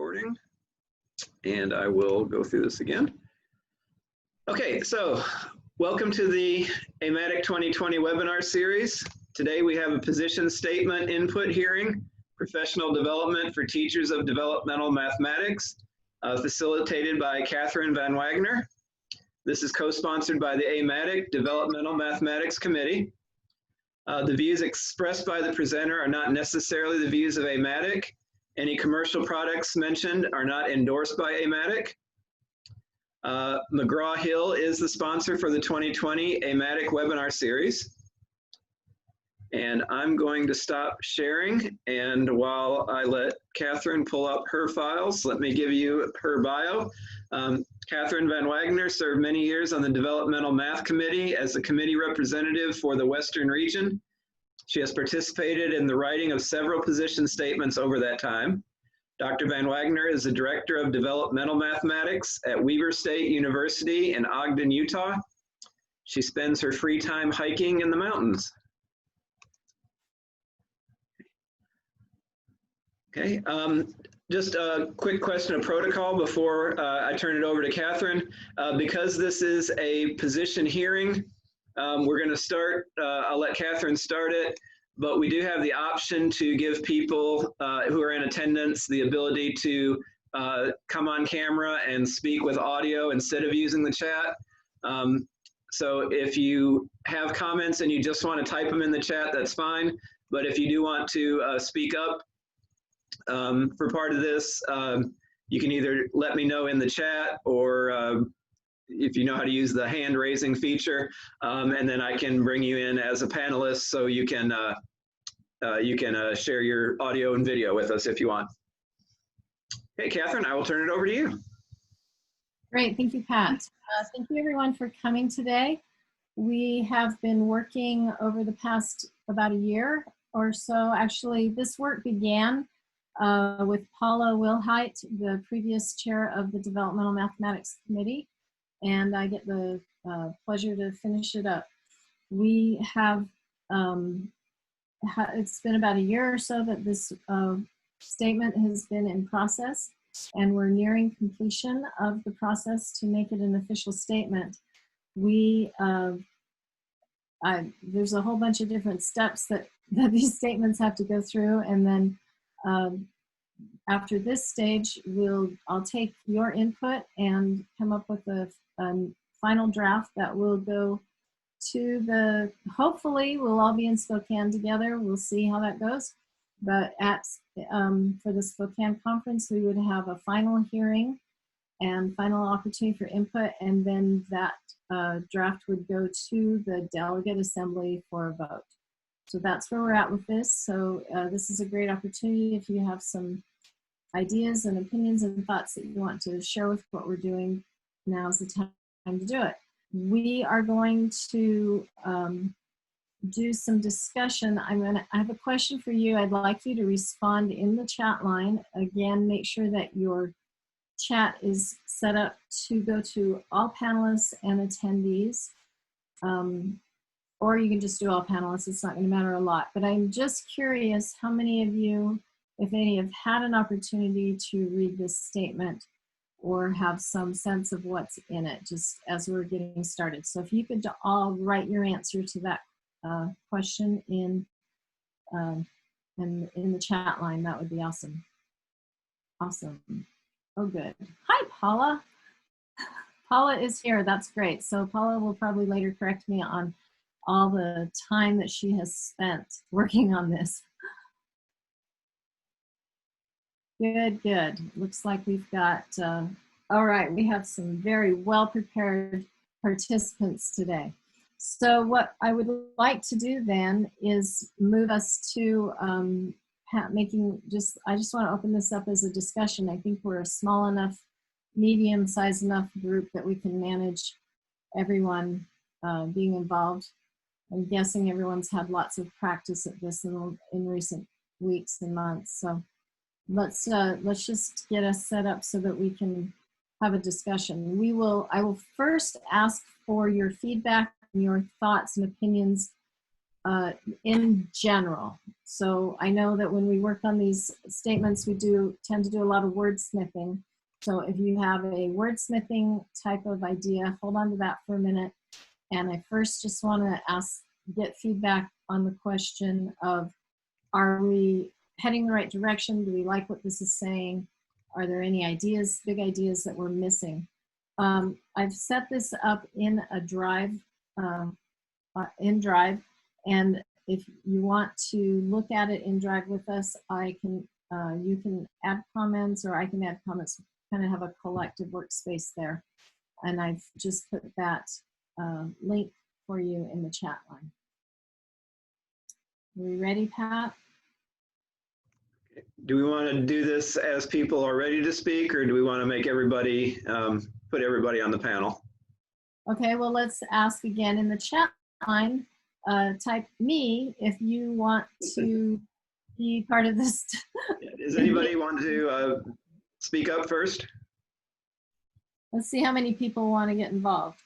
recording, and I will go through this again. Okay, so welcome to the AMATIC 2020 webinar series. Today we have a position statement input hearing, professional development for teachers of developmental mathematics, facilitated by Katherine Van Wagner. This is co-sponsored by the AMATIC Developmental Mathematics Committee. The views expressed by the presenter are not necessarily the views of AMATIC. Any commercial products mentioned are not endorsed by AMATIC. McGraw-Hill is the sponsor for the 2020 AMATIC webinar series. And I'm going to stop sharing, and while I let Katherine pull up her files, let me give you her bio. Katherine Van Wagner served many years on the Developmental Math Committee as the committee representative for the Western region. She has participated in the writing of several position statements over that time. Dr. Van Wagner is the Director of Developmental Mathematics at Weber State University in Ogden, Utah. She spends her free time hiking in the mountains. Okay, just a quick question of protocol before I turn it over to Katherine. Because this is a position hearing, we're going to start, I'll let Katherine start it, but we do have the option to give people who are in attendance the ability to come on camera and speak with audio instead of using the chat. So if you have comments and you just want to type them in the chat, that's fine. But if you do want to speak up for part of this, you can either let me know in the chat or if you know how to use the hand raising feature, and then I can bring you in as a panelist so you can share your audio and video with us if you want. Okay, Katherine, I will turn it over to you. Great, thank you, Pat. Thank you everyone for coming today. We have been working over the past about a year or so. Actually, this work began with Paula Wilhite, the previous chair of the Developmental Mathematics Committee, and I get the pleasure to finish it up. We have, it's been about a year or so that this statement has been in process, and we're nearing completion of the process to make it an official statement. There's a whole bunch of different steps that these statements have to go through, and then after this stage, I'll take your input and come up with a final draft that will go to hopefully we'll all be in Spokane together. We'll see how that goes. But for the Spokane conference, we would have a final hearing and final opportunity for input, and then that draft would go to the delegate assembly for a vote. So that's where we're at with this. So this is a great opportunity if you have some ideas and opinions and thoughts that you want to share with what we're doing. Now's the time to do it. We are going to do some discussion. I have a question for you. I'd like you to respond in the chat line. Again, make sure that your chat is set up to go to all panelists and attendees. Or you can just do all panelists, it's not going to matter a lot. But I'm just curious how many of you, if any, have had an opportunity to read this statement or have some sense of what's in it, just as we're getting started. So if you could all write your answer to that question in the chat line, that would be awesome. Awesome. Oh, good. Hi, Paula. Paula is here. That's great. So Paula will probably later correct me on all the time that she has spent working on this. Good, good. Looks like we've got, all right, we have some very well-prepared participants today. So what I would like to do then is move us to I just want to open this up as a discussion. I think we're a small enough, medium-sized enough group that we can manage everyone being involved. I'm guessing everyone's had lots of practice at this in recent weeks and months. So let's just get us set up so that we can have a discussion. I will first ask for your feedback and your thoughts and opinions in general. So I know that when we work on these statements, we tend to do a lot of wordsmithing. So if you have a wordsmithing type of idea, hold on to that for a minute. And I first just want to get feedback on the question of, are we heading the right direction? Do we like what this is saying? Are there any ideas, big ideas that we're missing? I've set this up in a Drive, and if you want to look at it in Drive with us, you can add comments, or I can add comments, kind of have a collective workspace there. And I've just put that link for you in the chat line. Are we ready, Pat? Do we want to do this as people are ready to speak, or do we want to make everybody, put everybody on the panel? Okay, well, let's ask again in the chat line. Type me if you want to be part of this. Does anybody want to speak up first? Let's see how many people want to get involved.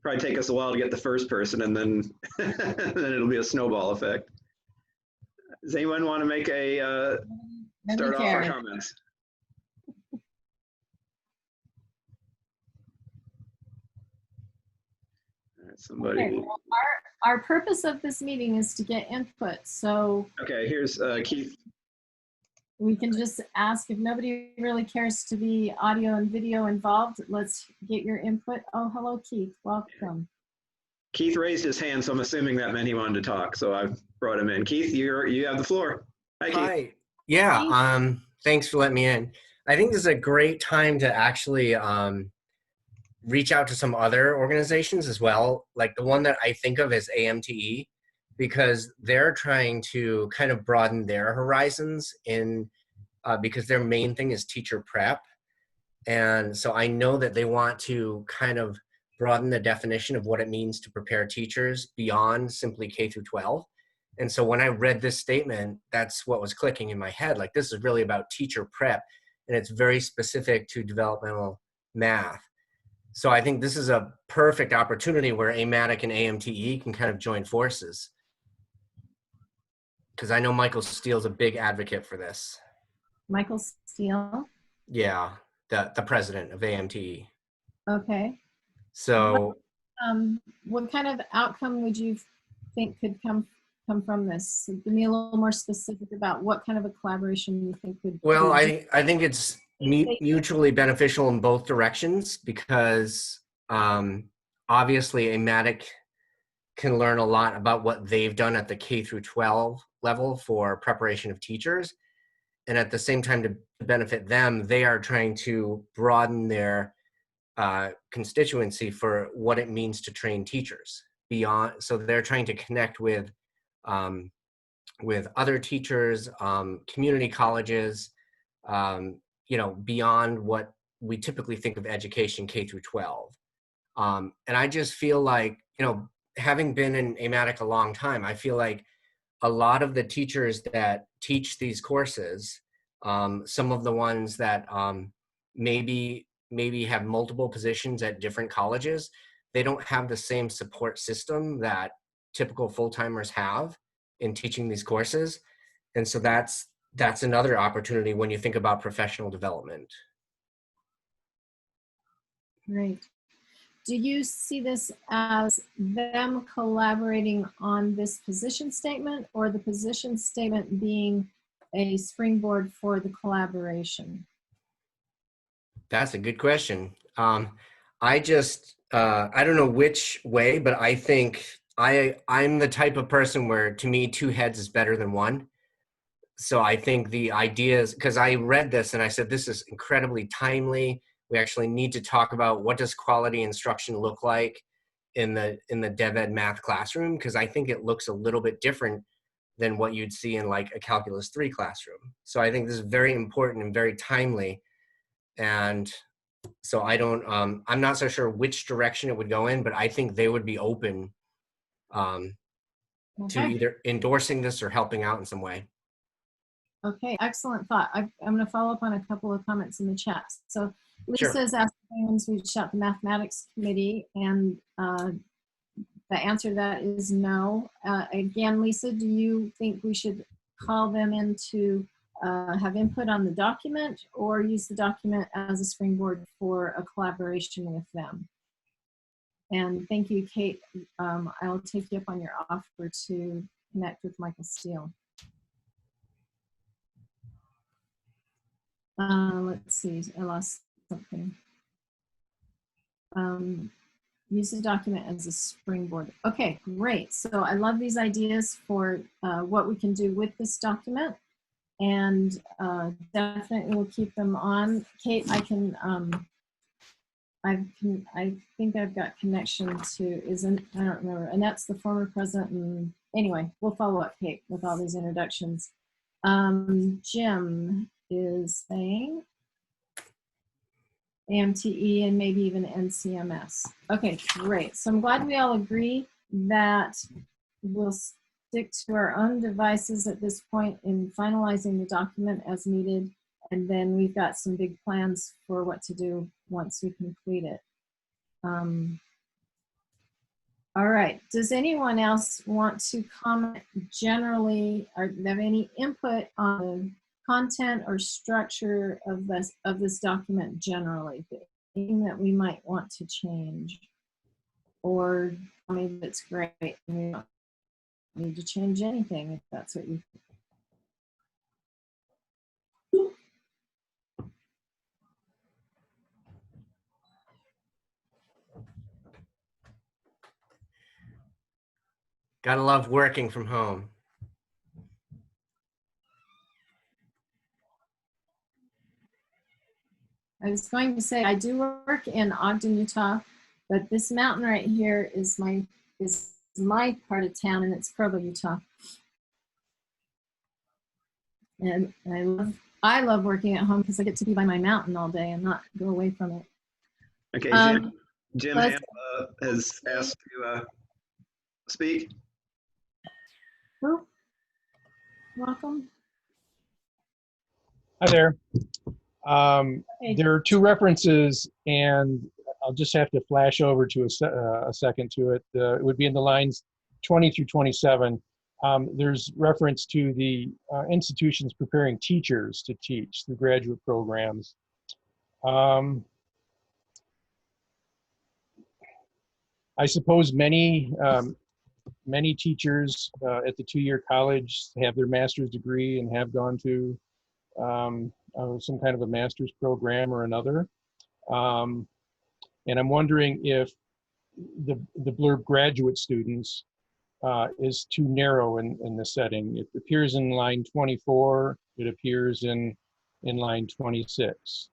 Probably take us a while to get the first person, and then then it'll be a snowball effect. Does anyone want to make a start off our comments? All right, somebody. Okay, well, our purpose of this meeting is to get input. So okay, here's Keith. We can just ask if nobody really cares to be audio and video involved. Let's get your input. Oh, hello, Keith. Welcome. Keith raised his hand, so I'm assuming that meant he wanted to talk. So I've brought him in. Keith, you have the floor. Hi, Keith. Hi. Yeah. Thanks for letting me in. I think this is a great time to actually reach out to some other organizations as well. Like the one that I think of is AMTE, because they're trying to kind of broaden their horizons because their main thing is teacher prep. And so I know that they want to kind of broaden the definition of what it means to prepare teachers beyond simply K through 12. And so when I read this statement, that's what was clicking in my head. Like, this is really about teacher prep, and it's very specific to developmental math. So I think this is a perfect opportunity where AMATIC and AMTE can kind of join forces. Because I know Michael Steele's a big advocate for this. Michael Steele? Yeah, the president of AMTE. Okay. So what kind of outcome would you think could come from this? So give me a little more specific about what kind of a collaboration you think would. Well, I think it's mutually beneficial in both directions, because obviously AMATIC can learn a lot about what they've done at the K through 12 level for preparation of teachers. And at the same time, to benefit them, they are trying to broaden their constituency for what it means to train teachers beyond. So they're trying to connect with other teachers, community colleges, beyond what we typically think of education K through 12. And I just feel like, having been in AMATIC a long time, I feel like a lot of the teachers that teach these courses, some of the ones that maybe have multiple positions at different colleges, they don't have the same support system that typical full-timers have in teaching these courses. And so that's another opportunity when you think about professional development. Great. Do you see this as them collaborating on this position statement, or the position statement being a springboard for the collaboration? That's a good question. I don't know which way, but I think I'm the type of person where, to me, 2 heads is better than 1. So I think the ideas, because I read this and I said, this is incredibly timely. We actually need to talk about what does quality instruction look like in the DevEd math classroom, because I think it looks a little bit different than what you'd see in like a Calculus 3 classroom. So I think this is very important and very timely. And so I'm not so sure which direction it would go in, but I think they would be open to either endorsing this or helping out in some way. Okay, excellent thought. I'm going to follow up on a couple of comments in the chat. So Lisa Sure. has asked if anyone's reached out to the mathematics committee, and the answer to that is no. Again, Lisa, do you think we should call them in to have input on the document, or use the document as a springboard for a collaboration with them? And thank you, Kate. I'll take you up on your offer to connect with Michael Steele. Let's see, I lost something. Use the document as a springboard. Okay, great. So I love these ideas for what we can do with this document, and definitely we'll keep them on. Kate, I think I've got connection to, I don't remember, Annette's the former president, and anyway, we'll follow up, Kate, with all these introductions. Jim is saying AMTE and maybe even NCMS. Okay, great. So I'm glad we all agree that we'll stick to our own devices at this point in finalizing the document as needed, and then we've got some big plans for what to do once we complete it. All right, does anyone else want to comment generally, or have any input on content or structure of this document generally? Anything that we might want to change, or maybe it's great and we don't need to change anything if that's what you think. Gotta love working from home. I was going to say, I do work in Ogden, Utah, but this mountain right here is my part of town, and it's Provo, Utah. And I love working at home because I get to be by my mountain all day and not go away from it. Okay, Jim has asked to speak. Oh, welcome. Hi there. Okay. There are two references, and I'll just have to flash over to a second to it. It would be in the lines 20 through 27. There's reference to the institutions preparing teachers to teach the graduate programs. I suppose many teachers at the two-year college have their master's degree and have gone to some kind of a master's program or another. And I'm wondering if the blurb graduate students is too narrow in the setting. It appears in line 24, it appears in line 26.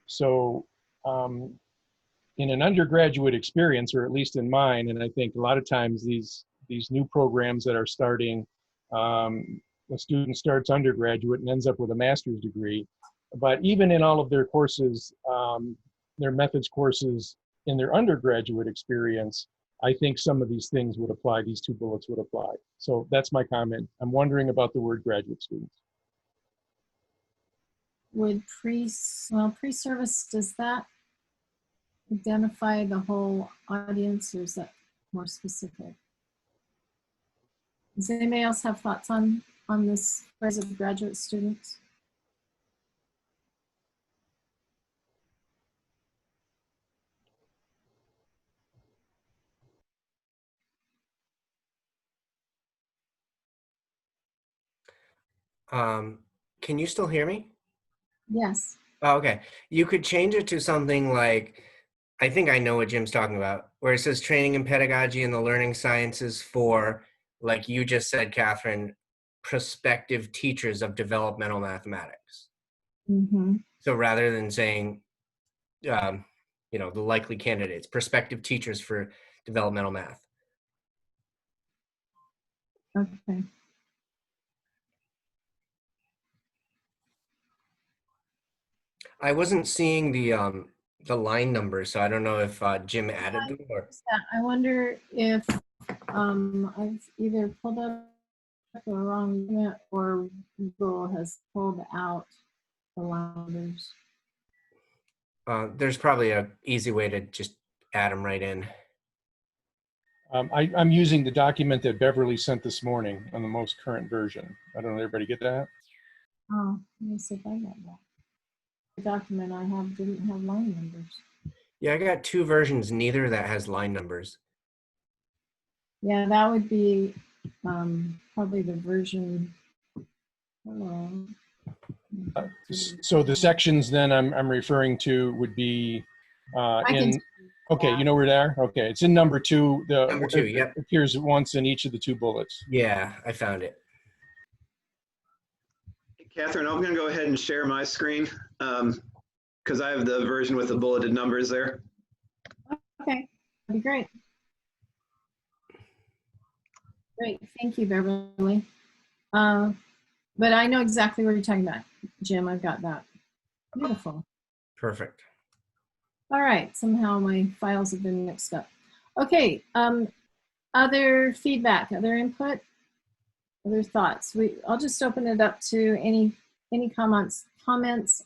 So in an undergraduate experience, or at least in mine, and I think a lot of times these new programs that are starting, a student starts undergraduate and ends up with a master's degree. But even in all of their courses, their methods courses in their undergraduate experience, I think some of these things would apply, these two bullets would apply. So that's my comment. I'm wondering about the word graduate students. Would pre-service, does that identify the whole audience, or is that more specific? Does anybody else have thoughts on this phrase of graduate students? Can you still hear me? Yes. Oh, okay. You could change it to something like, I think I know what Jim's talking about, where it says training in pedagogy and the learning sciences for, like you just said, Catherine, prospective teachers of developmental mathematics. Mm-hmm. So rather than saying, the likely candidates, prospective teachers for developmental math. Okay. I wasn't seeing the line numbers, so I don't know if Jim added them or. I wonder if I've either pulled up the wrong unit or Google has pulled out the line numbers. There's probably an easy way to just add them right in. I'm using the document that Beverly sent this morning on the most current version. I don't know, everybody get that? Oh, let me see if I got that. The document I have didn't have line numbers. Yeah, I got two versions, neither that has line numbers. Yeah, that would be probably the version. So the sections then I'm referring to would be okay, you know where they are? Okay, it's in number 2. Number 2, yep. It appears once in each of the 2 bullets. Yeah, I found it. Catherine, I'm going to go ahead and share my screen because I have the version with the bulleted numbers there. Okay, that'd be great. Great, thank you, Beverly. But I know exactly what you're talking about, Jim. I've got that. Beautiful. Perfect. All right, somehow my files have been mixed up. Okay, other feedback, other input, other thoughts. I'll just open it up to any comments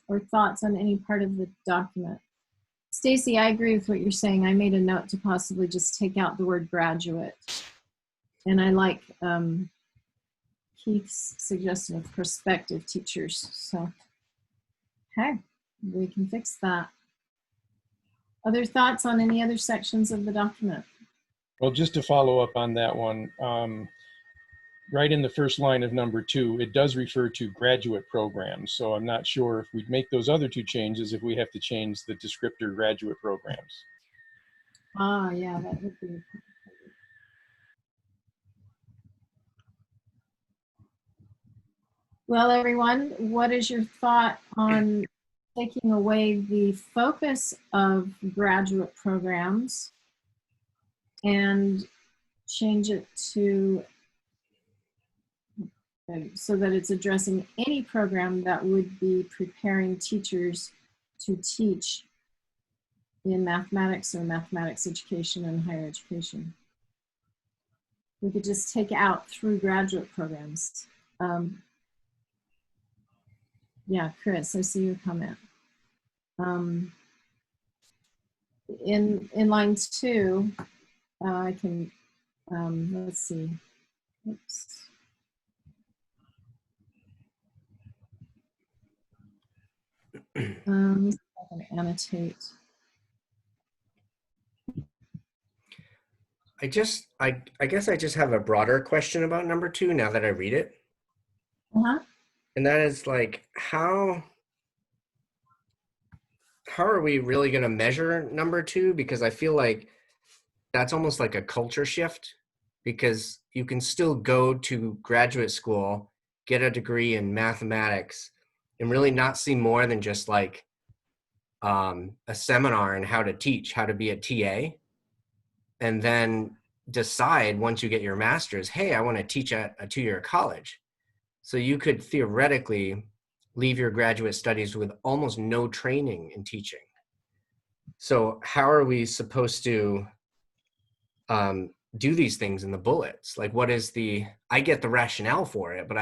or thoughts on any part of the document. Stacy, I agree with what you're saying. I made a note to possibly just take out the word graduate. And I like Keith's suggestion of prospective teachers. So, okay, we can fix that. Other thoughts on any other sections of the document? Well, just to follow up on that one, right in the first line of number 2, it does refer to graduate programs. So I'm not sure if we'd make those other 2 changes if we have to change the descriptor graduate programs. Ah, yeah, that would be. Well, everyone, what is your thought on taking away the focus of graduate programs and change it to so that it's addressing any program that would be preparing teachers to teach in mathematics or mathematics education and higher education? We could just take out through graduate programs. Yeah, Chris, I see your comment. In line 2, I can, let's see. Oops. Let me see if I can annotate. I guess I just have a broader question about number 2 now that I read it. Uh-huh. And that is like, how are we really going to measure number 2? Because I feel like that's almost like a culture shift, because you can still go to graduate school, get a degree in mathematics, and really not see more than just like a seminar on how to teach, how to be a TA, and then decide once you get your master's, hey, I want to teach at a 2-year college. So you could theoretically leave your graduate studies with almost no training in teaching. So how are we supposed to do these things in the bullets? Like, what is I get the rationale for it, but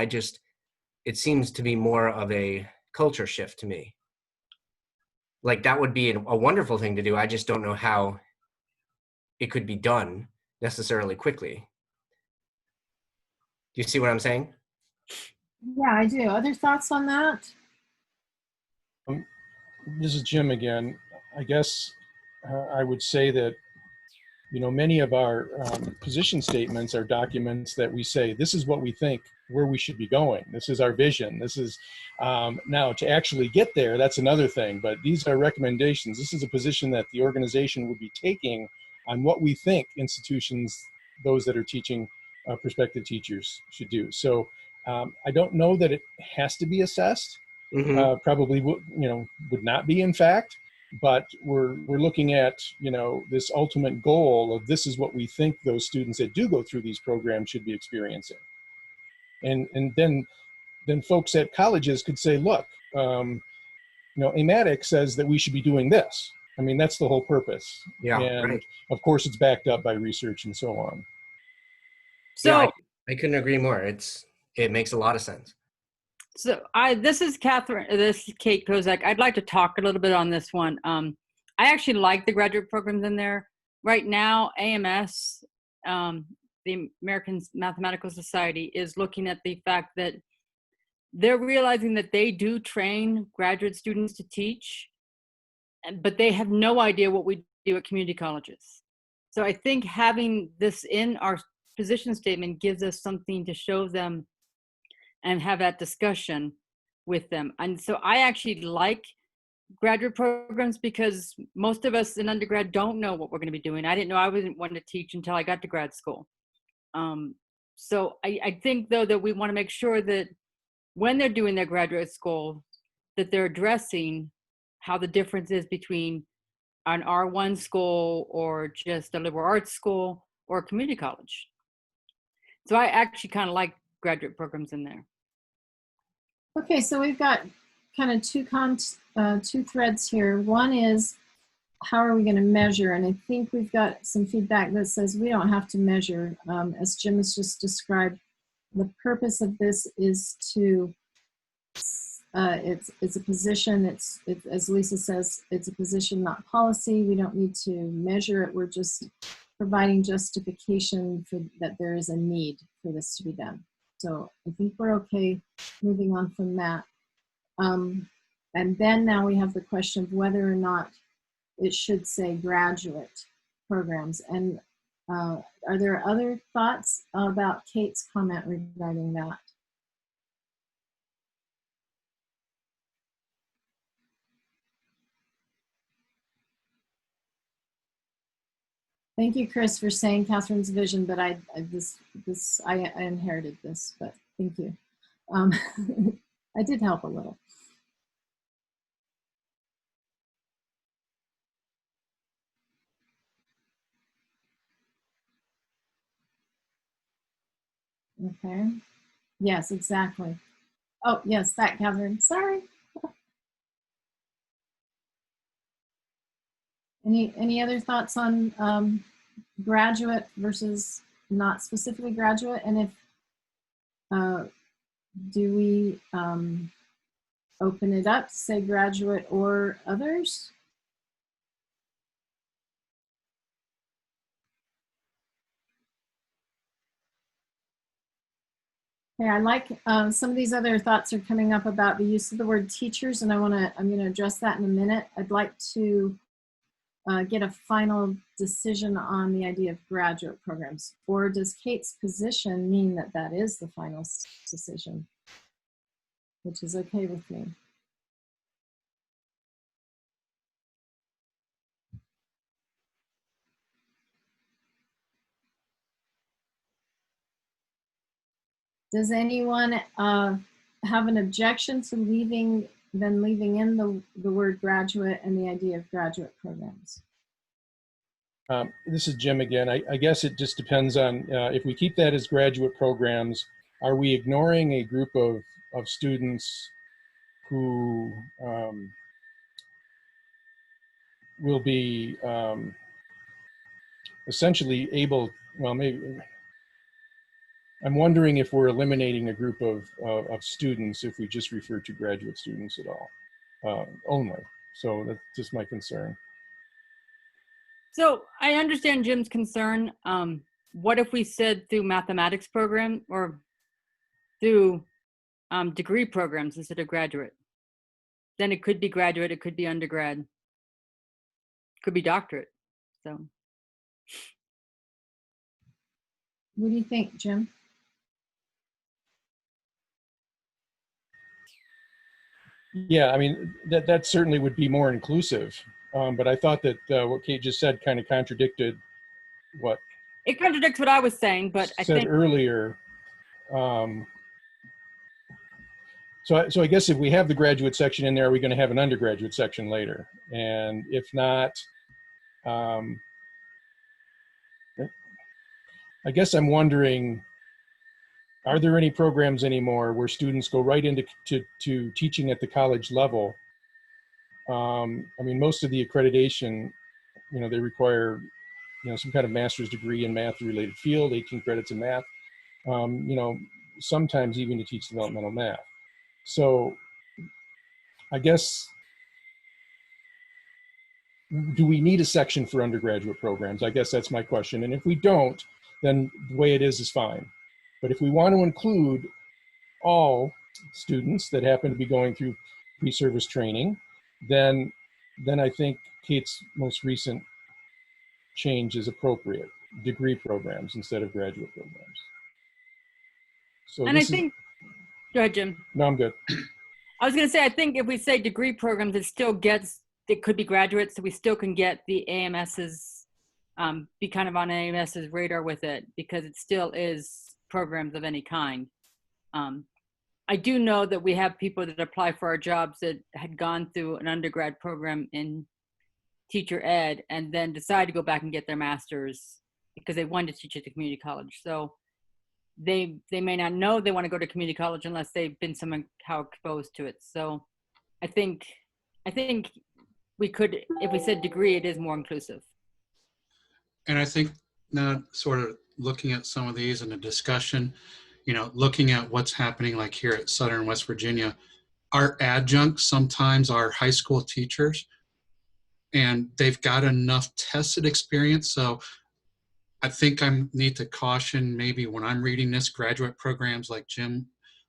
it seems to be more of a culture shift to me. Like, that would be a wonderful thing to do. I just don't know how it could be done necessarily quickly. Do you see what I'm saying? Yeah, I do. Other thoughts on that? This is Jim again. I guess I would say that, many of our position statements are documents that we say, this is what we think, where we should be going. This is our vision. This is, now to actually get there, that's another thing, but these are recommendations. This is a position that the organization would be taking on what we think institutions, those that are teaching prospective teachers, should do. So I don't know that it has to be assessed. Mm-hmm. Probably would not be, in fact, but we're looking at this ultimate goal of, this is what we think those students that do go through these programs should be experiencing, and then folks at colleges could say, look, AMATIC says that we should be doing this. I mean, that's the whole purpose. Yeah, and right. Of course it's backed up by research and so on. So yeah, I couldn't agree more. It makes a lot of sense. So this is Catherine, this is Kate Kozak. I'd like to talk a little bit on this one. I actually like the graduate programs in there. Right now, AMS the American Mathematical Society is looking at the fact that they're realizing that they do train graduate students to teach, but they have no idea what we do at community colleges. So I think having this in our position statement gives us something to show them and have that discussion with them. And so I actually like graduate programs because most of us in undergrad don't know what we're going to be doing. I didn't know I wasn't wanting to teach until I got to grad school. So I think, though, that we want to make sure that when they're doing their graduate school, that they're addressing how the difference is between an R1 school or just a liberal arts school or a community college. So I actually kind of like graduate programs in there. Okay, so we've got kind of two threads here. One is, how are we going to measure? And I think we've got some feedback that says we don't have to measure. As Jim has just described, the purpose of this is to, it's a position, it's as Lisa says, it's a position, not policy. We don't need to measure it. We're just providing justification for that there is a need for this to be done. So I think we're okay moving on from that. And then now we have the question of whether or not it should say graduate programs. And are there other thoughts about Kate's comment regarding that? Thank you, Chris, for saying Catherine's vision, but I inherited this, but thank you. I did help a little. Okay. Yes, exactly. Oh, yes, that, Catherine. Sorry. Any other thoughts on graduate versus not specifically graduate? And if do we open it up to say graduate or others? Yeah, I like some of these other thoughts are coming up about the use of the word teachers, and I'm going to address that in a minute. I'd like to get a final decision on the idea of graduate programs, or does Kate's position mean that that is the final decision, which is okay with me. Does anyone have an objection to leaving in the word graduate and the idea of graduate programs? This is Jim again. I guess it just depends on if we keep that as graduate programs, are we ignoring a group of students who will be essentially able, well, maybe, I'm wondering if we're eliminating a group of students if we just refer to graduate students at all, only. So that's just my concern. So I understand Jim's concern. What if we said through mathematics program or through degree programs instead of graduate? Then it could be graduate, it could be undergrad, it could be doctorate. So. What do you think, Jim? Yeah, I mean, that certainly would be more inclusive. But I thought that what Kate just said kind of contradicted what it contradicts what I was saying, but I think earlier. So I guess if we have the graduate section in there, are we going to have an undergraduate section later? And if not, I guess I'm wondering, are there any programs anymore where students go right into to teaching at the college level? I mean, most of the accreditation, you know, they require, you know, some kind of master's degree in math-related field, 18 credits in math, you know, sometimes even to teach developmental math. So I guess, do we need a section for undergraduate programs? I guess that's my question. And if we don't, then the way it is fine. But if we want to include all students that happen to be going through pre-service training, then I think Kate's most recent change is appropriate. Degree programs instead of graduate programs. So And I think, go ahead, Jim. No, I'm good. I was going to say, I think if we say degree programs, it could be graduates, so we still can get the AMS's, be kind of on AMS's radar with it, because it still is programs of any kind. I do know that we have people that apply for our jobs that had gone through an undergrad program in teacher ed and then decide to go back and get their master's because they wanted to teach at the community college. So they may not know they want to go to community college unless they've been somehow exposed to it. So I think we could, if we said degree, it is more inclusive. And I think now sort of looking at some of these in a discussion, looking at what's happening like here at Southern West Virginia, our adjuncts sometimes are high school teachers and they've got enough tested experience. So I think I need to caution maybe when I'm reading this graduate programs like Jim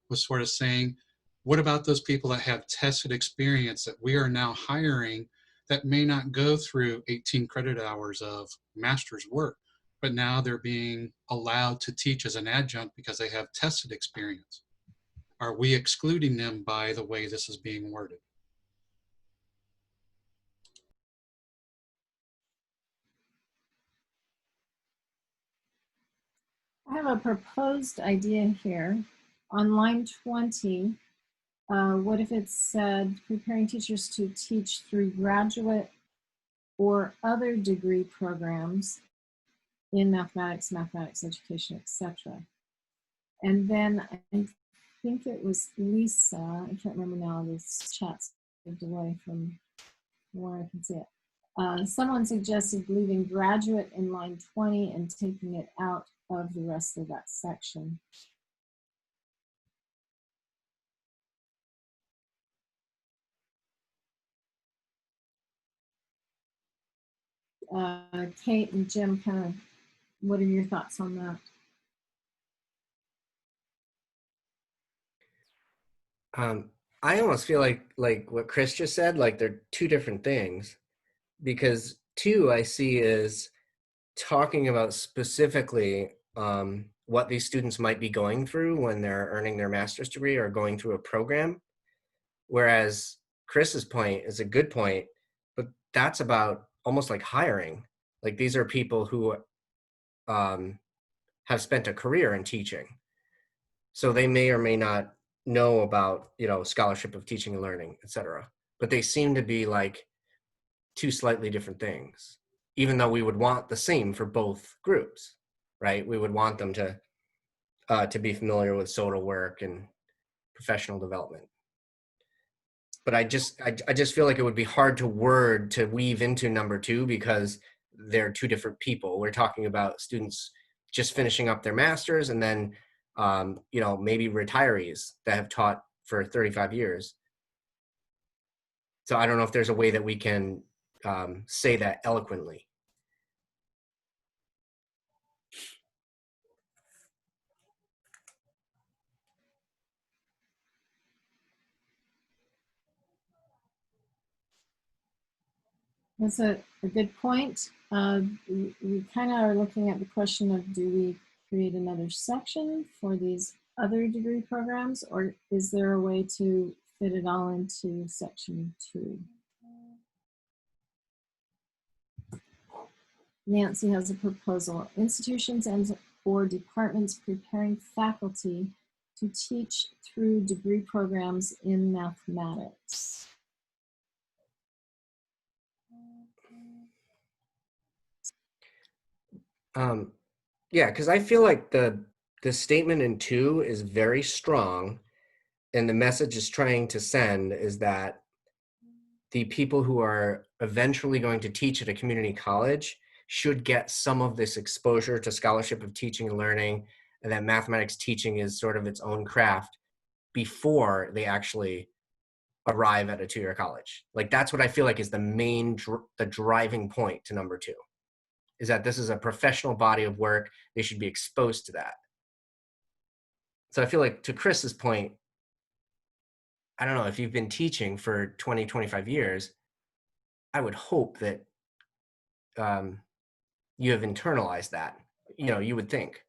was sort of saying, what about those people that have tested experience that we are now hiring that may not go through 18 credit hours of master's work, but now they're being allowed to teach as an adjunct because they have tested experience? Are we excluding them by the way this is being worded? I have a proposed idea here. On line 20, what if it said preparing teachers to teach through graduate or other degree programs in mathematics education, etc. And then I think it was Lisa, I can't remember now, this chat's moved away from where I can see it. Someone suggested leaving graduate in line 20 and taking it out of the rest of that section. Kate and Jim, kind of, what are your thoughts on that? I almost feel like what Chris just said, like they're two different things, because two I see is talking about specifically what these students might be going through when they're earning their master's degree or going through a program. Whereas Chris's point is a good point, but that's about almost like hiring. Like these are people who have spent a career in teaching. So they may or may not know about, scholarship of teaching and learning, et cetera. But they seem to be like two slightly different things, even though we would want the same for both groups, right? We would want them to be familiar with SOTA work and professional development. But I just feel like it would be hard to weave into number two because they're two different people. We're talking about students just finishing up their master's and then, maybe retirees that have taught for 35 years. So I don't know if there's a way that we can say that eloquently. That's a good point. We kind of are looking at the question of, do we create another section for these other degree programs, or is there a way to fit it all into section 2? Nancy has a proposal. Institutions or departments preparing faculty to teach through degree programs in mathematics. Yeah, because I feel like the statement in 2 is very strong, and the message is trying to send is that the people who are eventually going to teach at a community college should get some of this exposure to scholarship of teaching and learning, and that mathematics teaching is sort of its own craft before they actually arrive at a 2-year college. Like that's what I feel like is the main the driving point to number 2. is that this is a professional body of work. They should be exposed to that. So I feel like, to Chris's point, I don't know, if you've been teaching for 20, 25 years, I would hope that you have internalized that, you would think.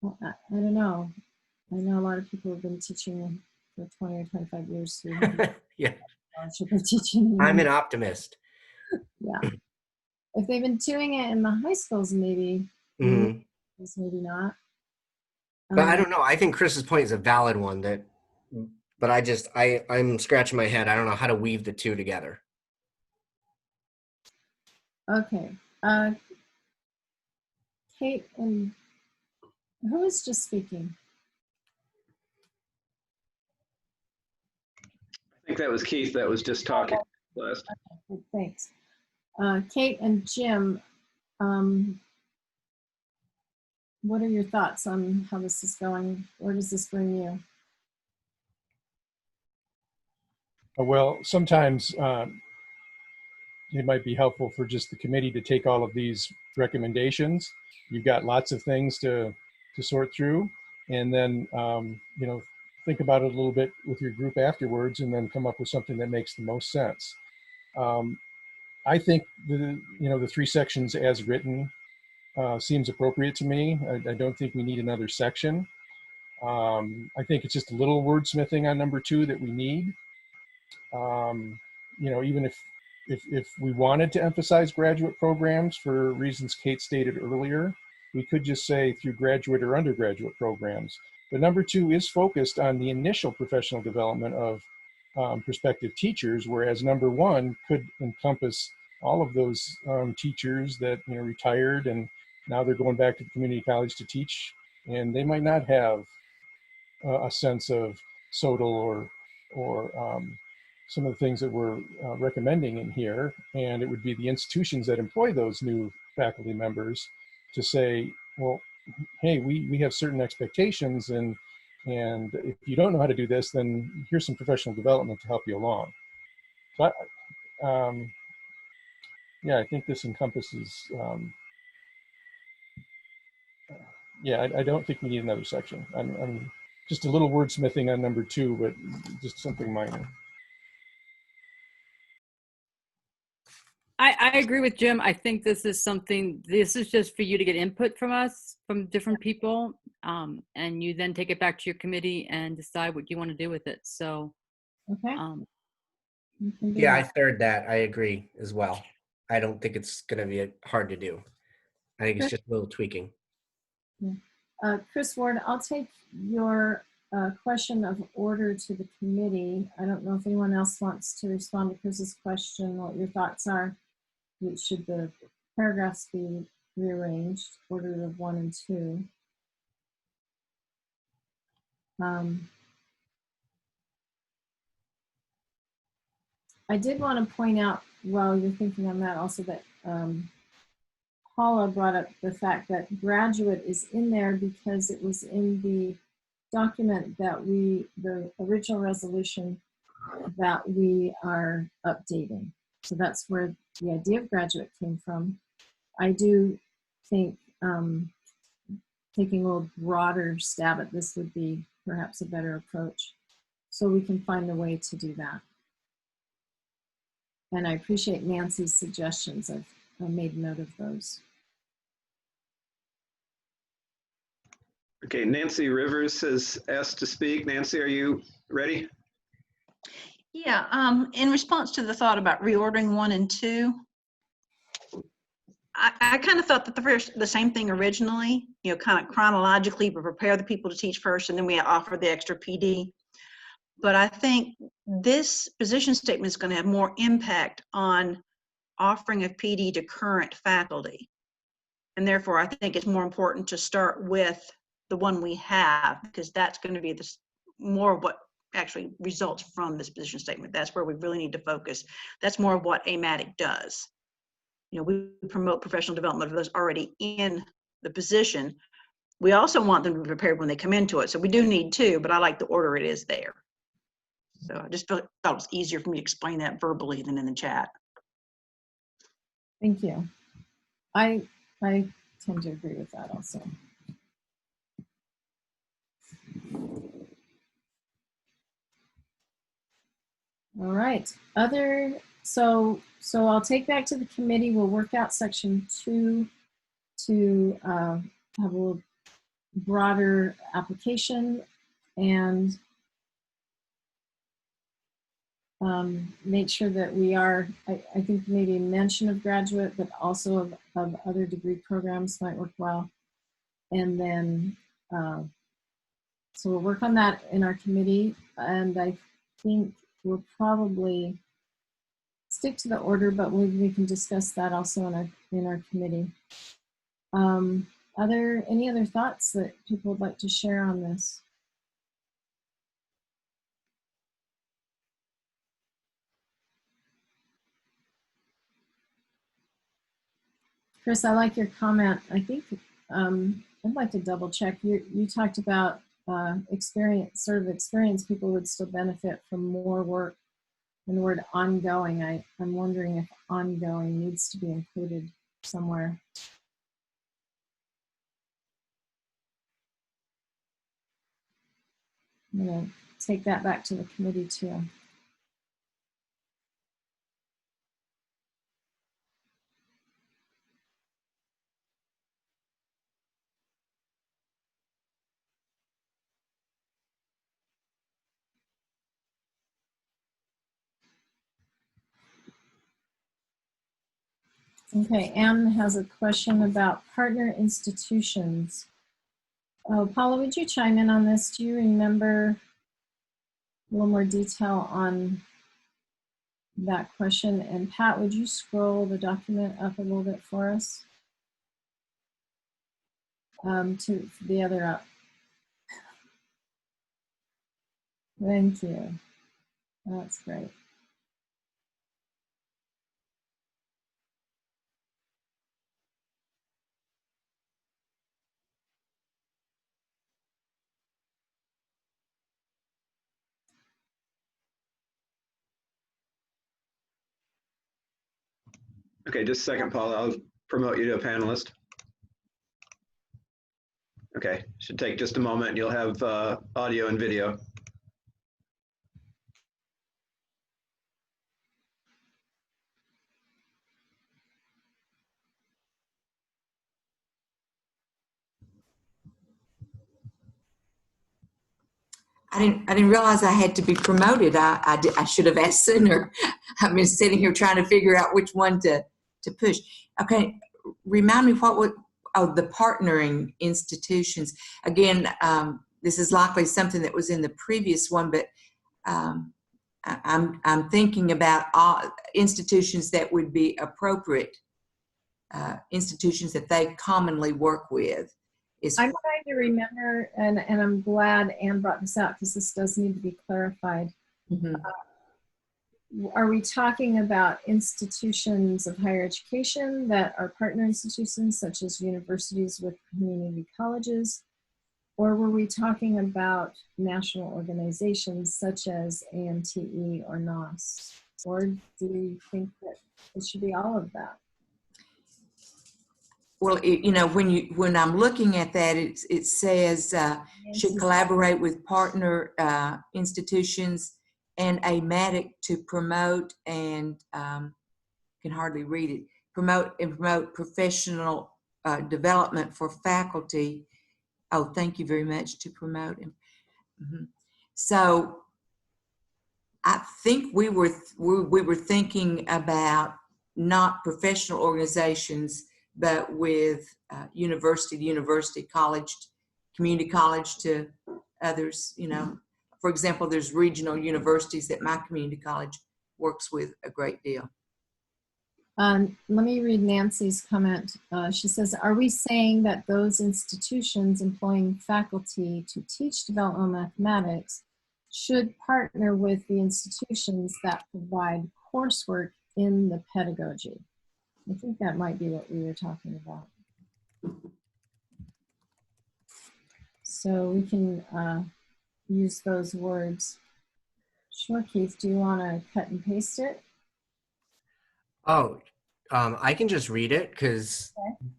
Well, I don't know. I know a lot of people have been teaching for 20 or 25 years who have Yeah, scholarship of teaching. I'm an optimist. Yeah. If they've been doing it in the high schools, maybe, Mhm. maybe not. But I don't know. I think Chris's point is a valid one, but I'm scratching my head. I don't know how to weave the two together. Okay. Kate, and who is just speaking? I think that was Keith that was just talking last. Okay, good, thanks. Kate and Jim, what are your thoughts on how this is going? Where does this bring you? Well, sometimes it might be helpful for just the committee to take all of these recommendations. You've got lots of things to sort through, and then think about it a little bit with your group afterwards, and then come up with something that makes the most sense. I think the 3 sections as written seems appropriate to me. I don't think we need another section. I think it's just a little wordsmithing on number 2 that we need. Even if we wanted to emphasize graduate programs for reasons Kate stated earlier, we could just say through graduate or undergraduate programs. But number 2 is focused on the initial professional development of prospective teachers, whereas number 1 could encompass all of those teachers that retired and now they're going back to the community college to teach, and they might not have a sense of SOTL or some of the things that we're recommending in here. And it would be the institutions that employ those new faculty members to say, well, hey, we have certain expectations, and if you don't know how to do this, then here's some professional development to help you along. So I think this encompasses, I don't think we need another section. I'm just a little wordsmithing on number 2, but just something minor. I agree with Jim. I think this is just for you to get input from us, from different people, and you then take it back to your committee and decide what you want to do with it. So, Okay. Yeah, I third that. I agree as well. I don't think it's going to be hard to do. I think it's just a little tweaking. Yeah. Chris Ward, I'll take your question of order to the committee. I don't know if anyone else wants to respond to Chris's question, what your thoughts are. Should the paragraphs be rearranged, order of 1 and 2? I did want to point out, while you're thinking on that, also that Paula brought up the fact that graduate is in there because it was in the document that the original resolution that we are updating. So that's where the idea of graduate came from. I do think taking a little broader stab at this would be perhaps a better approach. So we can find a way to do that. And I appreciate Nancy's suggestions. I've made note of those. Okay, Nancy Rivers has asked to speak. Nancy, are you ready? Yeah, in response to the thought about reordering 1 and 2, I kind of thought that the same thing originally, kind of chronologically, we prepare the people to teach first and then we offer the extra PD. But I think this position statement is going to have more impact on offering of PD to current faculty. And therefore, I think it's more important to start with the one we have, because that's going to be more of what actually results from this position statement. That's where we really need to focus. That's more of what AMATIC does. We promote professional development of those already in the position. We also want them to be prepared when they come into it. So we do need to, but I like the order it is there. So I just thought it was easier for me to explain that verbally than in the chat. Thank you. I I tend to agree with that also. All right. So I'll take back to the committee. We'll work out section 2 to have a little broader application and make sure that we are, I think maybe mention of graduate, but also of other degree programs might work well. And then, so we'll work on that in our committee. And I think we'll probably stick to the order, but we can discuss that also in our committee. Any other thoughts that people would like to share on this? Chris, I like your comment. I think I'd like to double check. You talked about experienced people would still benefit from more work. And the word ongoing, I'm wondering if ongoing needs to be included somewhere. I'm going to take that back to the committee too. Okay, Anne has a question about partner institutions. Oh, Paula, would you chime in on this? Do you remember a little more detail on that question? And Pat, would you scroll the document up a little bit for us? To the other up. Thank you. That's great. Okay, just a second, Paula. I'll promote you to a panelist. Okay, should take just a moment and you'll have audio and video. I didn't realize I had to be promoted. I should have asked sooner. I've been sitting here trying to figure out which one to push. Okay, remind me the partnering institutions. Again, this is likely something that was in the previous one, but I'm thinking about all institutions that would be appropriate, institutions that they commonly work with. I'm trying to remember, and I'm glad Anne brought this out because this does need to be clarified. Mm-hmm. Are we talking about institutions of higher education that are partner institutions, such as universities with community colleges? Or were we talking about national organizations such as AMTE or NOS? Or do you think that it should be all of that? Well, when I'm looking at that, it says should collaborate with partner institutions and AMATIC to promote and can hardly read it. Promote professional development for faculty. Oh, thank you very much. To promote. Mm-hmm. So I think we were thinking about not professional organizations, but with university to university, college, community college to others. For example, there's regional universities that my community college works with a great deal. Let me read Nancy's comment. She says, are we saying that those institutions employing faculty to teach developmental mathematics should partner with the institutions that provide coursework in the pedagogy? I think that might be what we were talking about. So we can use those words. Sure, Keith, do you want to cut and paste it? Oh, I can just read it because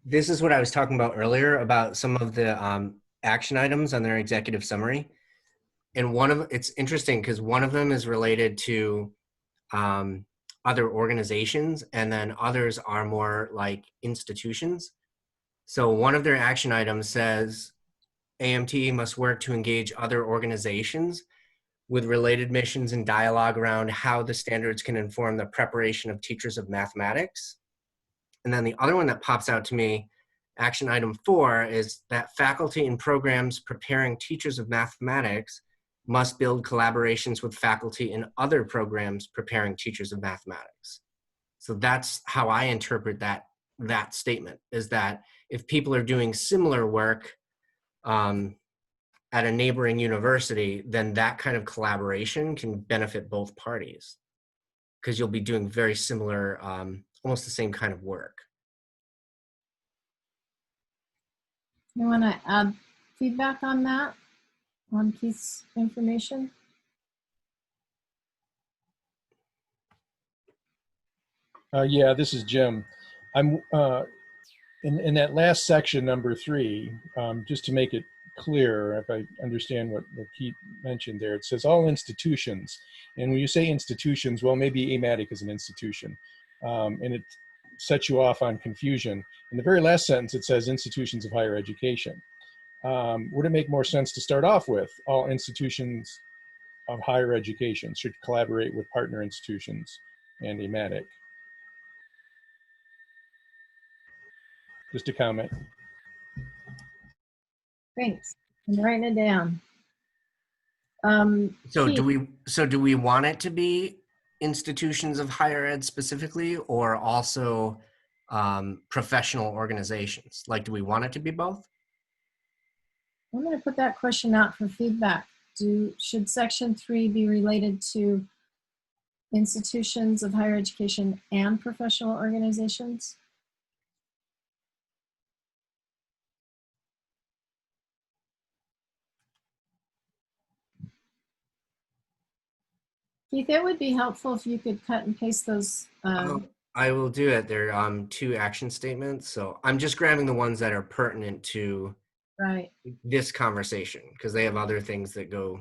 this is what I was talking about earlier about some of the action items on their executive summary. And it's interesting because one of them is related to other organizations, and then others are more like institutions. So one of their action items says AMTE must work to engage other organizations with related missions and dialogue around how the standards can inform the preparation of teachers of mathematics. And then the other one that pops out to me, action item 4, is that faculty in programs preparing teachers of mathematics must build collaborations with faculty in other programs preparing teachers of mathematics. So that's how I interpret that statement, is that if people are doing similar work at a neighboring university, then that kind of collaboration can benefit both parties because you'll be doing very similar, almost the same kind of work. You want to add feedback on that, on Keith's information? Yeah, this is Jim. I'm in that last section, number 3, just to make it clear, if I understand what Keith mentioned there, it says all institutions. And when you say institutions, well, maybe AMATIC is an institution. And it sets you off on confusion. In the very last sentence, it says institutions of higher education. Would it make more sense to start off with all institutions of higher education should collaborate with partner institutions and AMATIC? Just a comment. Thanks. I'm writing it down. So Keith, do we want it to be institutions of higher ed specifically, or also professional organizations? Like, do we want it to be both? I'm going to put that question out for feedback. Should section 3 be related to institutions of higher education and professional organizations? Keith, it would be helpful if you could cut and paste those. I will do it. They're 2 action statements. So I'm just grabbing the ones that are pertinent to this conversation because they have other things that go.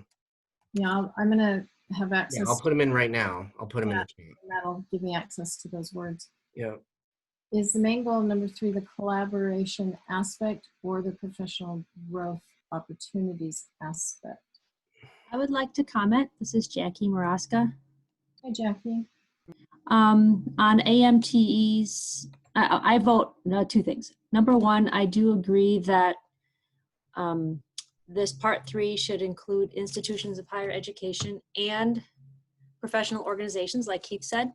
Yeah, I'm going to have access. Yeah, I'll put them in right now. I'll put them in the chat. That'll give me access to those words. Yeah. Is the main goal, number 3, the collaboration aspect or the professional growth opportunities aspect? I would like to comment. This is Jackie Maraska. Hi, Jackie. On AMTEs, I vote 2 things. Number 1, I do agree that this part 3 should include institutions of higher education and professional organizations, like Keith said.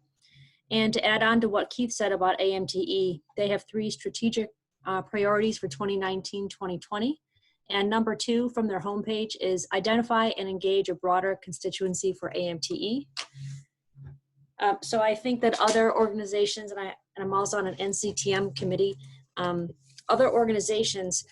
And to add on to what Keith said about AMTE, they have 3 strategic priorities for 2019-2020. And number 2 from their homepage is identify and engage a broader constituency for AMTE. So I think that other organizations, and I'm also on an NCTM committee, other organizations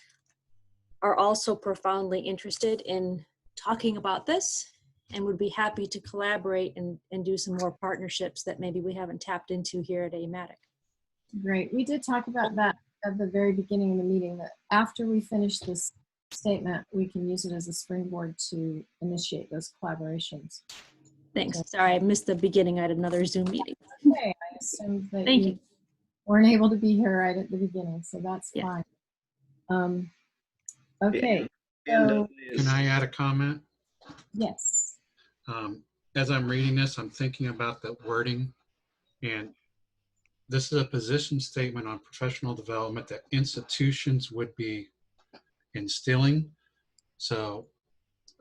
are also profoundly interested in talking about this and would be happy to collaborate and do some more partnerships that maybe we haven't tapped into here at AMATIC. Great. We did talk about that at the very beginning of the meeting, that after we finish this statement, we can use it as a springboard to initiate those collaborations. Thanks. So, sorry, I missed the beginning. I had another Zoom meeting. Okay, I assumed that Thank you weren't able to be here right at the beginning, so that's fine. Okay. So, Can I add a comment? yes. As I'm reading this, I'm thinking about the wording, and this is a position statement on professional development that institutions would be instilling. So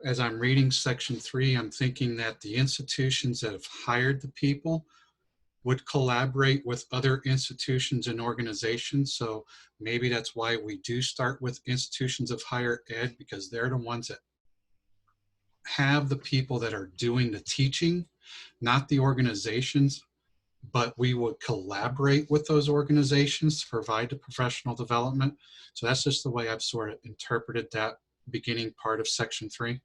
as I'm reading section 3, I'm thinking that the institutions that have hired the people would collaborate with other institutions and organizations. So maybe that's why we do start with institutions of higher ed, because they're the ones that have the people that are doing the teaching, not the organizations, but we would collaborate with those organizations to provide the professional development. So that's just the way I've sort of interpreted that beginning part of section 3.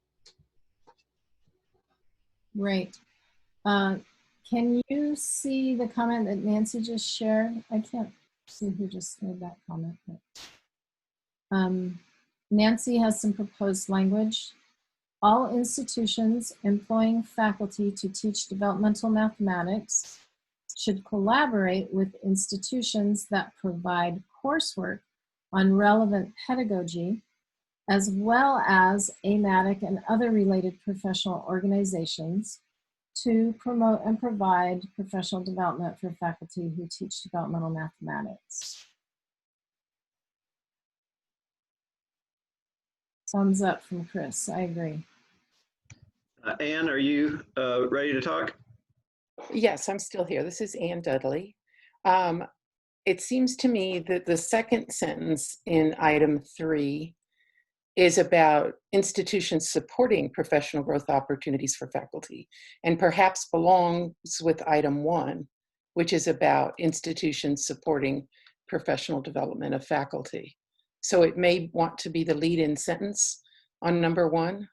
Great. Can you see the comment that Nancy just shared? I can't see who just made that comment. But, Nancy has some proposed language. All institutions employing faculty to teach developmental mathematics should collaborate with institutions that provide coursework on relevant pedagogy, as well as AMATIC and other related professional organizations to promote and provide professional development for faculty who teach developmental mathematics. Thumbs up from Chris, I agree. Anne, are you ready to talk? Yes, I'm still here. This is Ann Dudley. It seems to me that the second sentence in item 3 is about institutions supporting professional growth opportunities for faculty, and perhaps belongs with item 1, which is about institutions supporting professional development of faculty. So it may want to be the lead-in sentence on number 1.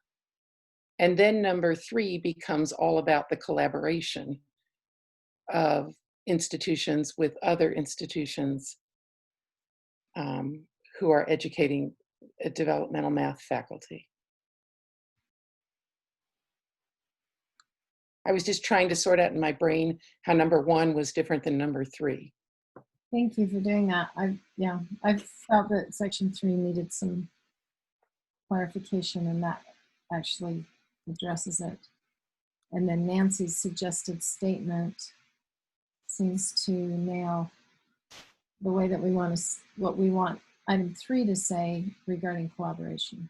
And then number 3 becomes all about the collaboration of institutions with other institutions who are educating developmental math faculty. I was just trying to sort out in my brain how number 1 was different than number 3. Thank you for doing that. I felt that section 3 needed some clarification, and that actually addresses it. And then Nancy's suggested statement seems to nail the way that we want to, what we want item 3 to say regarding collaboration.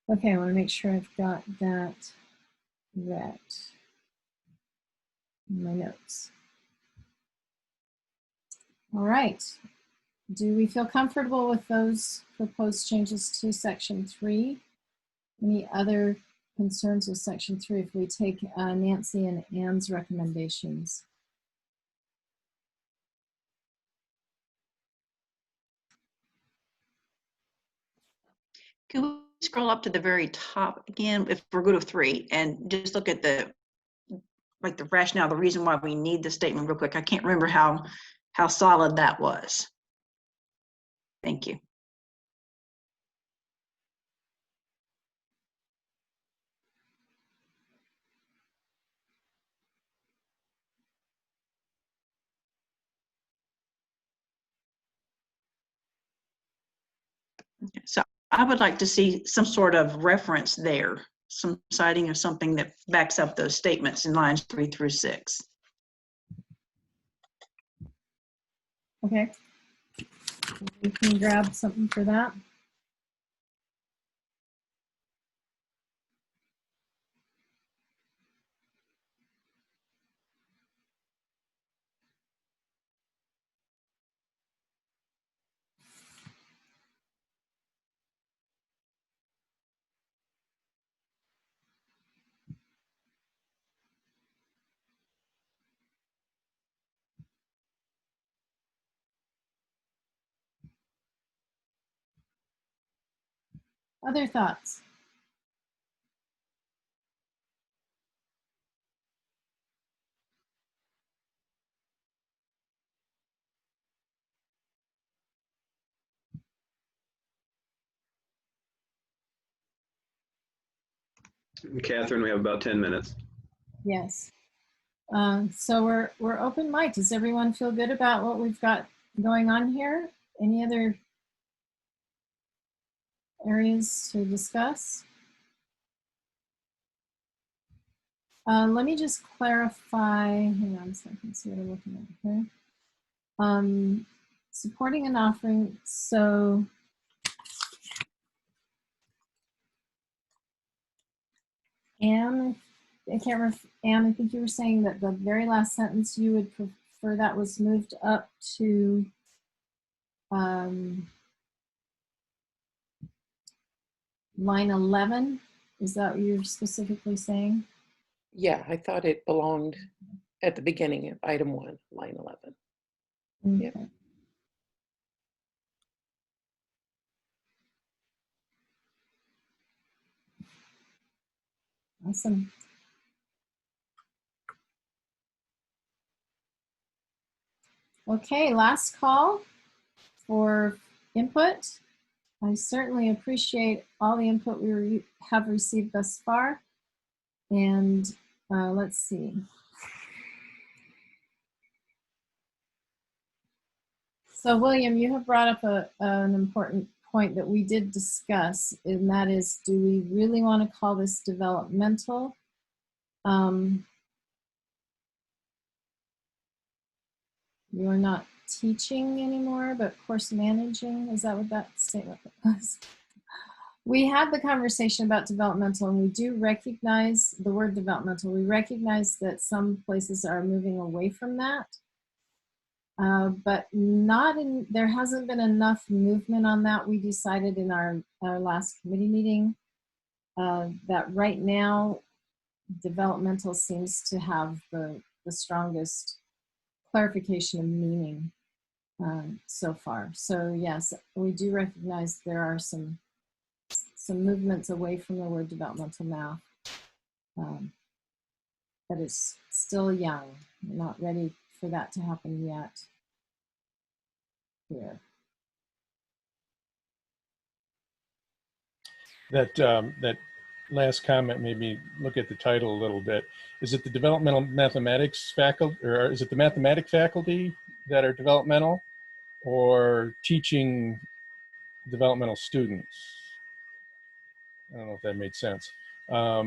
Okay, I want to make sure I've got that read in my notes. All right. Do we feel comfortable with those proposed changes to section 3? Any other concerns with section 3 if we take Nancy and Anne's recommendations? Can we scroll up to the very top again, if we're good with 3, and just look at the rationale, the reason why we need the statement real quick. I can't remember how solid that was. Thank you. So I would like to see some sort of reference there, some citing of something that backs up those statements in lines 3 through 6. Okay. We can grab something for that. Other thoughts? Katherine, we have about 10 minutes. Yes. So we're open mic. Does everyone feel good about what we've got going on here? Any other areas to discuss? Let me just clarify. Hang on so I can see what I'm looking at here. Supporting and offering. So Anne, I can't remember. Anne, I think you were saying that the very last sentence you would prefer that was moved up to line 11. Is that what you're specifically saying? Yeah, I thought it belonged at the beginning of item 1, line 11. Okay. Awesome. Okay, last call for input. I certainly appreciate all the input we have received thus far. And let's see. So William, you have brought up an important point that we did discuss, and that is, do we really want to call this developmental? You're not teaching anymore, but course managing. Is that what that statement was? We had the conversation about developmental, and we do recognize the word developmental. We recognize that some places are moving away from that. But there hasn't been enough movement on that. We decided in our last committee meeting that right now developmental seems to have the strongest clarification of meaning so far. So yes, we do recognize there are some movements away from the word developmental math, but it's still young. We're not ready for that to happen yet here. That last comment made me look at the title a little bit. Is it the developmental mathematics faculty, or is it the mathematics faculty that are developmental, or teaching developmental students? I don't know if that made sense. So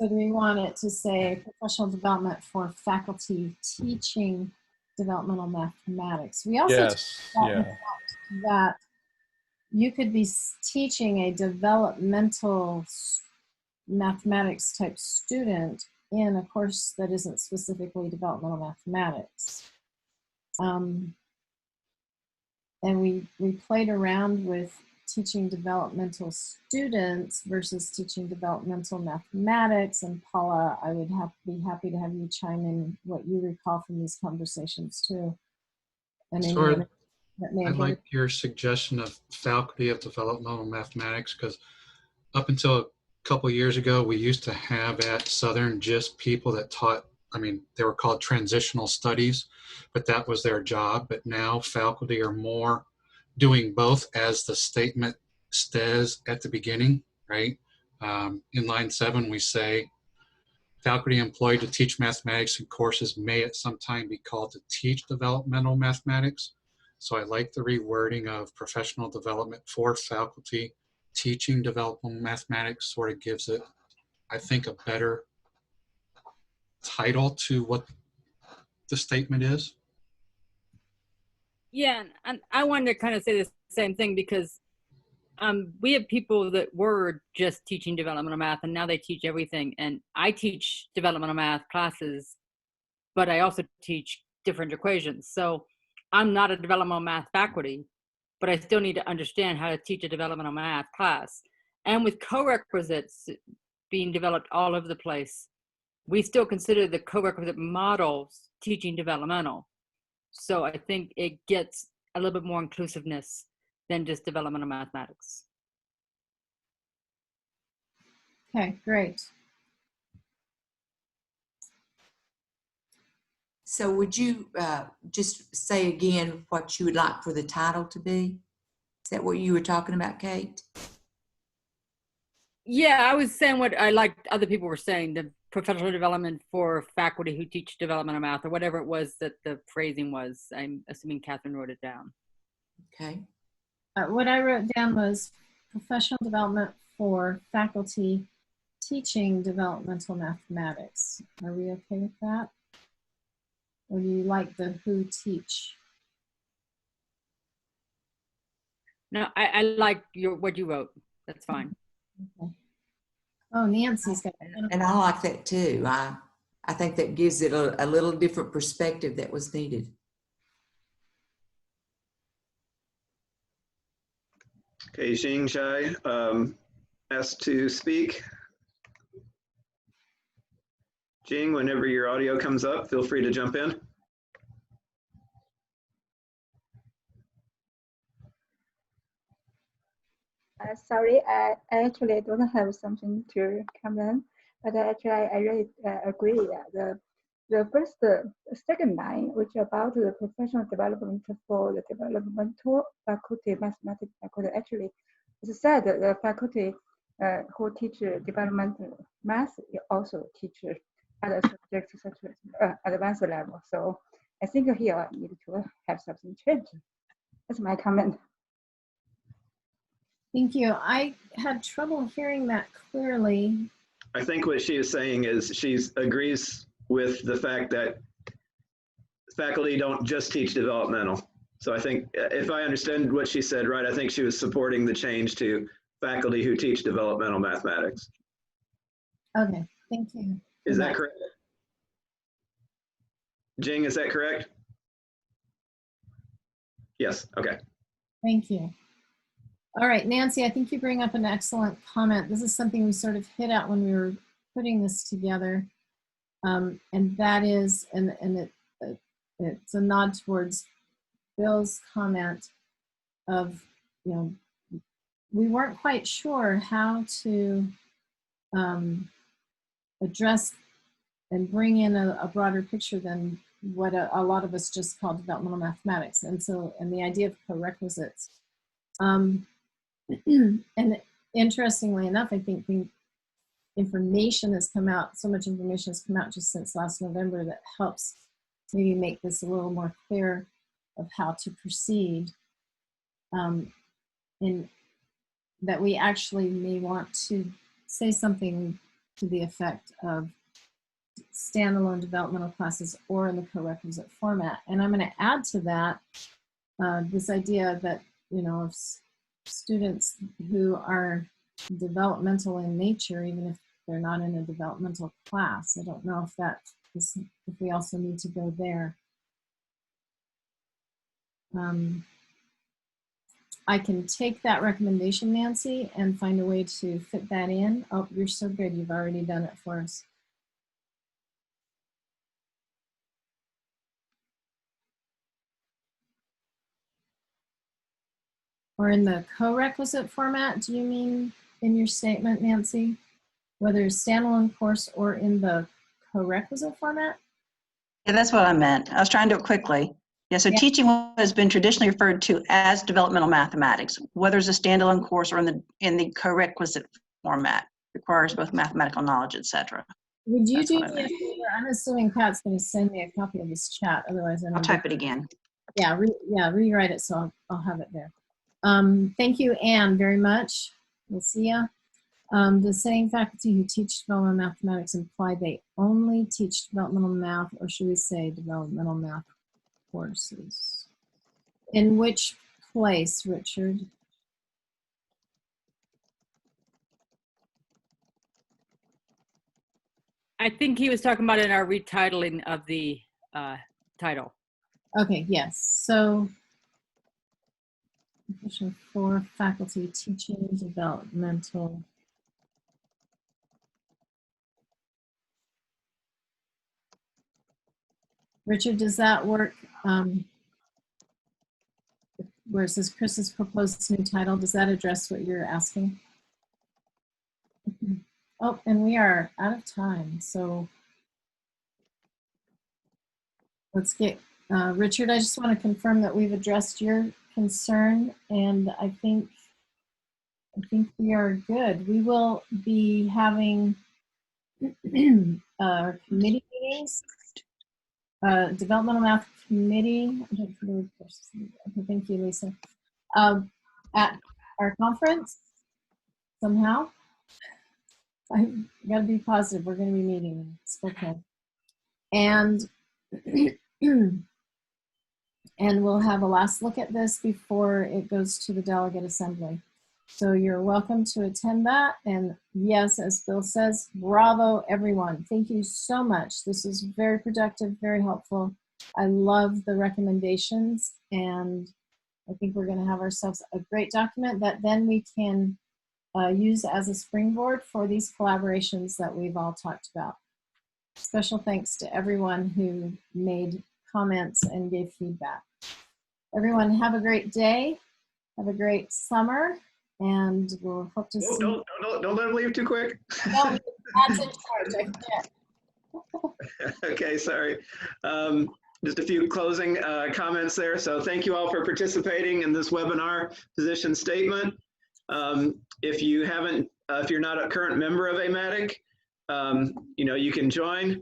do we want it to say professional development for faculty teaching developmental mathematics? We also that you could be teaching a developmental mathematics type student in a course that isn't specifically developmental mathematics. And we played around with teaching developmental students versus teaching developmental mathematics. And Paula, I would be happy to have you chime in what you recall from these conversations too. And I like your suggestion of faculty of developmental mathematics, because up until a couple of years ago, we used to have at Southern just people that taught, I mean, they were called transitional studies, but that was their job. But now faculty are more doing both, as the statement says at the beginning, right? In line 7, we say, faculty employed to teach mathematics in courses may at some time be called to teach developmental mathematics. So I like the rewording of professional development for faculty teaching developmental mathematics. Sort of gives it, I think, a better title to what the statement is. Yeah, and I wanted to kind of say the same thing, because we have people that were just teaching developmental math and now they teach everything. And I teach developmental math classes, but I also teach different equations. So I'm not a developmental math faculty, but I still need to understand how to teach a developmental math class. And with co-requisites being developed all over the place, we still consider the co-requisite models teaching developmental. So I think it gets a little bit more inclusiveness than just developmental mathematics. Okay, great. So would you just say again what you would like for the title to be? Is that what you were talking about, Kate? Yeah, I was saying what I liked other people were saying, the professional development for faculty who teach developmental math, or whatever it was that the phrasing was. I'm assuming Katherine wrote it down. Okay. What I wrote down was professional development for faculty teaching developmental mathematics. Are we okay with that? Or do you like the who teach? No, I like what you wrote. That's fine. Okay. Oh, Nancy's got it. And I like that too. I think that gives it a little different perspective that was needed. Okay, Xing Shai asked to speak. Jing, whenever your audio comes up, feel free to jump in. Sorry, I actually don't have something to comment, but actually I really agree that the second line, which about the professional development for the developmental faculty, mathematics faculty, actually, it's said that the faculty who teach developmental math also teach other subjects such as advanced level. So I think here I need to have something changed. That's my comment. Thank you. I had trouble hearing that clearly. I think what she is saying is she agrees with the fact that faculty don't just teach developmental. So I think if I understand what she said right, I think she was supporting the change to faculty who teach developmental mathematics. Okay, thank you. Is that correct? Jing, is that correct? Yes, okay. Thank you. All right, Nancy, I think you bring up an excellent comment. This is something we sort of hit at when we were putting this together. And that is, it's a nod towards Bill's comment of, you know, we weren't quite sure how to address and bring in a broader picture than what a lot of us just call developmental mathematics. And so, and the idea of prerequisites. And interestingly enough, I think the information has come out, so much information has come out just since last November that helps maybe make this a little more clear of how to proceed. In that we actually may want to say something to the effect of standalone developmental classes or in the co-requisite format. And I'm going to add to that this idea that, you know, if students who are developmental in nature, even if they're not in a developmental class, I don't know if that is, if we also need to go there. I can take that recommendation, Nancy, and find a way to fit that in. Oh, you're so good. You've already done it for us. Or in the co-requisite format, do you mean in your statement, Nancy? Whether it's standalone course or in the co-requisite format? Yeah, that's what I meant. I was trying to do it quickly. Yeah, so teaching has been traditionally referred to as developmental mathematics, whether it's a standalone course or in the co-requisite format, requires both mathematical knowledge, etc. Would you do me a favor? I'm assuming Pat's going to send me a copy of this chat. Otherwise, I'll type it again. Yeah, rewrite it so I'll have it there. Thank you, Anne, very much. We'll see ya. Does saying faculty who teach developmental mathematics imply they only teach developmental math, or should we say developmental math courses? In which place, Richard? I think he was talking about in our retitling of the title. Okay, yes. So, for faculty teaching developmental. Richard, does that work? Where it says Chris's proposed new title, does that address what you're asking? Oh, and we are out of time, so let's get, Richard, I just want to confirm that we've addressed your concern, and I think we are good. We will be having committee meetings, developmental math committee. Okay, thank you, Lisa. At our conference, somehow. I gotta be positive. We're gonna be meeting in Spokane, and and we'll have a last look at this before it goes to the delegate assembly. So you're welcome to attend that. And yes, as Bill says, bravo, everyone. Thank you so much. This is very productive, very helpful. I love the recommendations, and I think we're gonna have ourselves a great document that then we can use as a springboard for these collaborations that we've all talked about. Special thanks to everyone who made comments and gave feedback. Everyone have a great day, have a great summer, and we'll hope to Whoa, see. don't let him leave too quick. No, Pat's in charge, I forget. Okay, sorry. Just a few closing comments there. So thank you all for participating in this webinar position statement. If you haven't, if you're not a current member of AMATIC, you can join.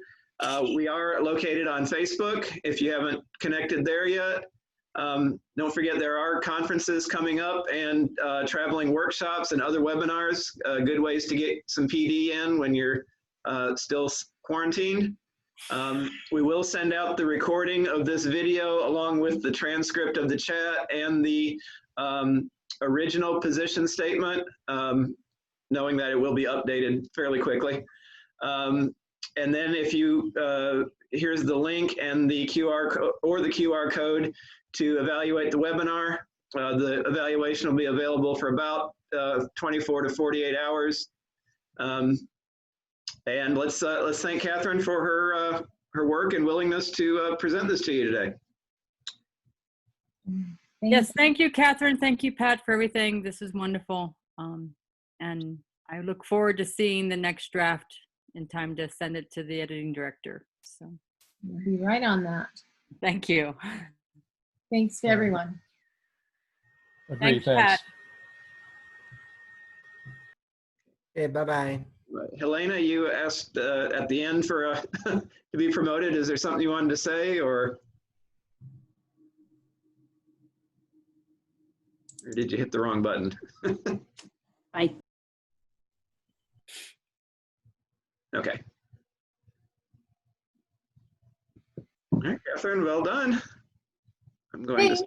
We are located on Facebook. If you haven't connected there yet, don't forget there are conferences coming up and traveling workshops and other webinars, good ways to get some PD in when you're still quarantined. We will send out the recording of this video along with the transcript of the chat and the original position statement, knowing that it will be updated fairly quickly. And then if you, here's the link and the QR code to evaluate the webinar. The evaluation will be available for about 24 to 48 hours. And let's thank Katherine for her work and willingness to present this to you today. Yes, thank you, Katherine. Thank you, Pat, for everything. This is wonderful. And I look forward to seeing the next draft in time to send it to the editing director. So We'll be right on that. thank you. Thanks to everyone. Agreed, Thanks, thanks. Pat. Okay, bye-bye. Right. Helena, you asked at the end for to be promoted. Is there something you wanted to say, or did you hit the wrong button? Bye. Okay. All right, Katherine, well done. I'm going to